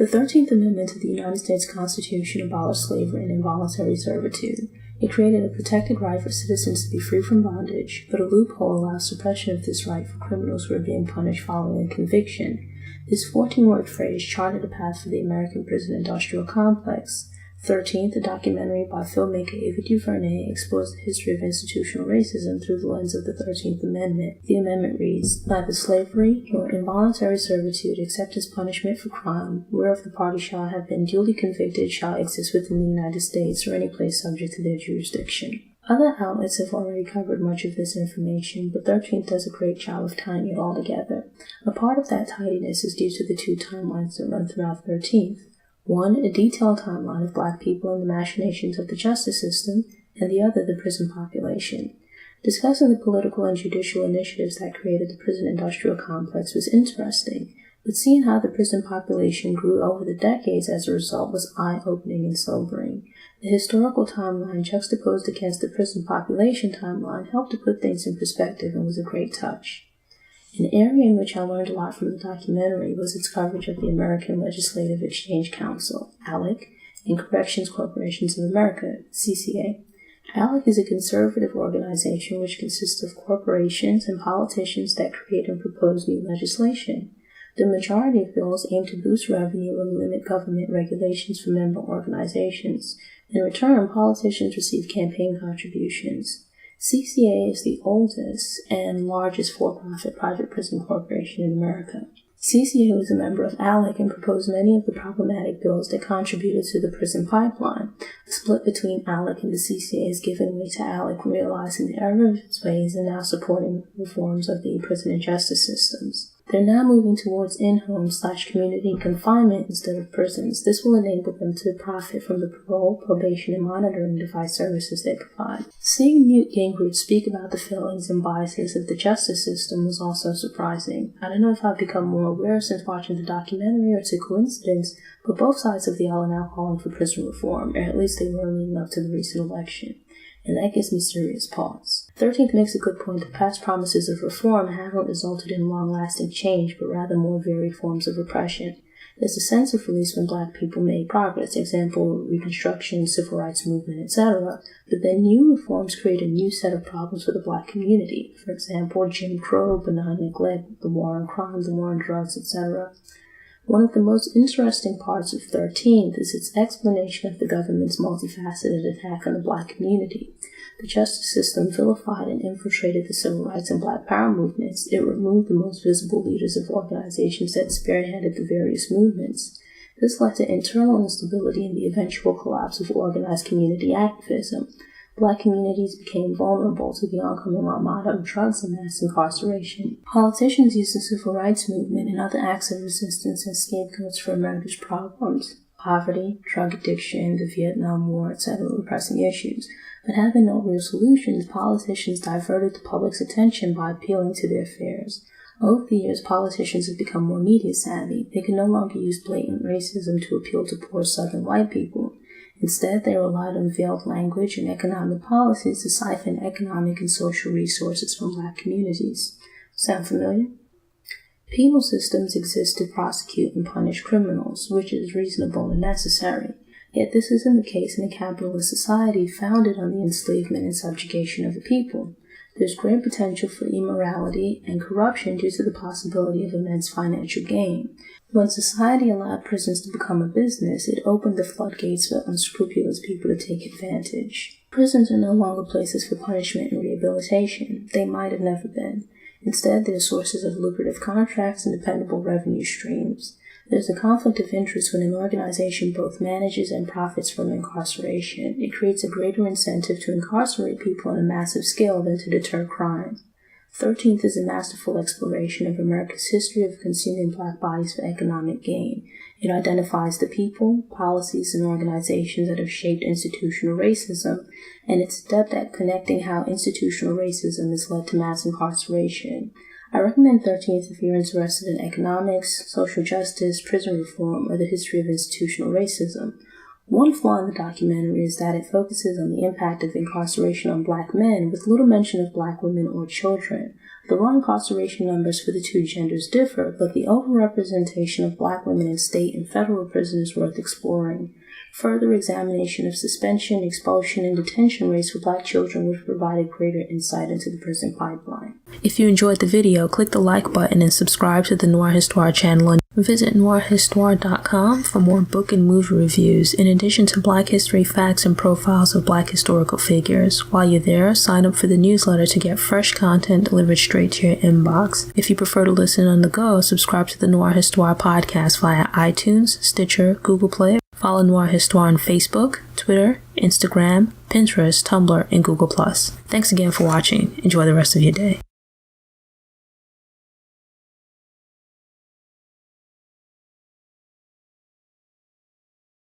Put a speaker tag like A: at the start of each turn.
A: The 13th Amendment to the United States Constitution abolished slavery and involuntary servitude. It created a protected right for citizens to be free from bondage, but a loophole allows suppression of this right for criminals who are being punished following a conviction. This 14-word phrase charted a path for the American prison industrial complex. 13th, a documentary by filmmaker Ava DuVernay, explores the history of institutional racism through the lens of the 13th Amendment. The amendment reads, "Neither slavery nor involuntary servitude except as punishment for crime, whereof the party shall have been duly convicted, shall exist within the United States or any place subject to their jurisdiction." Other outlets have already covered much of this information, but 13th does a great job of tying it all together. A part of that tidiness is due to the two timelines that run throughout 13th. One, a detailed timeline of Black people and the machinations of the justice system, and the other, the prison population. Discussing the political and judicial initiatives that created the prison industrial complex was interesting, but seeing how the prison population grew over the decades as a result was eye-opening and sobering. The historical timeline juxtaposed against the prison population timeline helped to put things in perspective and was a great touch. An area in which I learned a lot from the documentary was its coverage of the American Legislative Exchange Council, ALEC, and Corrections Corporations of America, CCA. ALEC is a conservative organization which consists of corporations and politicians that create and propose new legislation. The majority of bills aim to boost revenue and limit government regulations for member organizations. In return, politicians receive campaign contributions. CCA is the oldest and largest for-profit private prison corporation in America. CCA was a member of ALEC and proposed many of the problematic bills that contributed to the prison pipeline. The split between ALEC and the CCA has given way to ALEC realizing the error of its ways and now supporting reforms of the prison and justice systems. They're now moving towards in-home/community confinement instead of prisons. This will enable them to profit from the parole, probation, and monitoring device services they provide. Seeing Newt Gingrich speak about the failings and biases of the justice system was also surprising. I don't know if I've become more aware since watching the documentary or it's a coincidence, but both sides of the aisle are now calling for prison reform, or at least they were leading up to the recent election. And that gives me serious pause. 13th makes a good point that past promises of reform haven't resulted in long-lasting change, but rather more varied forms of repression. There's a sense of release when Black people made progress, example, Reconstruction, Civil Rights Movement, etc., but then new reforms create a new set of problems for the Black community. For example, Jim Crow, benign neglect, the war on crime, the war on drugs, etc. One of the most interesting parts of 13th is its explanation of the government's multifaceted attack on the Black community. The justice system vilified and infiltrated the civil rights and Black power movements. It removed the most visible leaders of organizations that spearheaded the various movements. This led to internal instability and the eventual collapse of organized community activism. Black communities became vulnerable to the oncoming armada of drugs and mass incarceration. Politicians used the civil rights movement and other acts of resistance as scapegoats for America's problems. Poverty, drug addiction, the Vietnam War, etc. were pressing issues. But having no real solutions, politicians diverted the public's attention by appealing to their fears. Over the years, politicians have become more media savvy. They can no longer use blatant racism to appeal to poor Southern white people. Instead, they relied on veiled language and economic policies to siphon economic and social resources from Black communities. Sound familiar? Penal systems exist to prosecute and punish criminals, which is reasonable and necessary. Yet this isn't the case in a capitalist society founded on the enslavement and subjugation of the people. There's great potential for immorality and corruption due to the possibility of immense financial gain. When society allowed prisons to become a business, it opened the floodgates for unscrupulous people to take advantage. Prisons are no longer places for punishment and rehabilitation. They might have never been. Instead, they're sources of lucrative contracts and dependable revenue streams. There's a conflict of interest when an organization both manages and profits from incarceration. It creates a greater incentive to incarcerate people on a massive scale than to deter crime. 13th is a masterful exploration of America's history of consuming Black bodies for economic gain. It identifies the people, policies, and organizations that have shaped institutional racism, and it's adept at connecting how institutional racism has led to mass incarceration. I recommend 13th if you're interested in economics, social justice, prison reform, or the history of institutional racism. One flaw in the documentary is that it focuses on the impact of incarceration on Black men with little mention of Black women or children. The raw incarceration numbers for the two genders differ, but the overrepresentation of Black women in state and federal prisons is worth exploring. Further examination of suspension, expulsion, and detention rates for Black children would have provided greater insight into the prison pipeline. If you enjoyed the video, click the like button and subscribe to the Noire Histoir channel, and visit noirehistoir.com for more book and movie reviews, in addition to Black history facts and profiles of Black historical figures. While you're there, sign up for the newsletter to get fresh content delivered straight to your inbox. If you prefer to listen on the go, subscribe to the Noire Histoir podcast via iTunes, Stitcher, Google Play. Follow Noire Histoir on Facebook, Twitter, Instagram, Pinterest, Tumblr, and Google+. Thanks again for watching. Enjoy the rest of your day.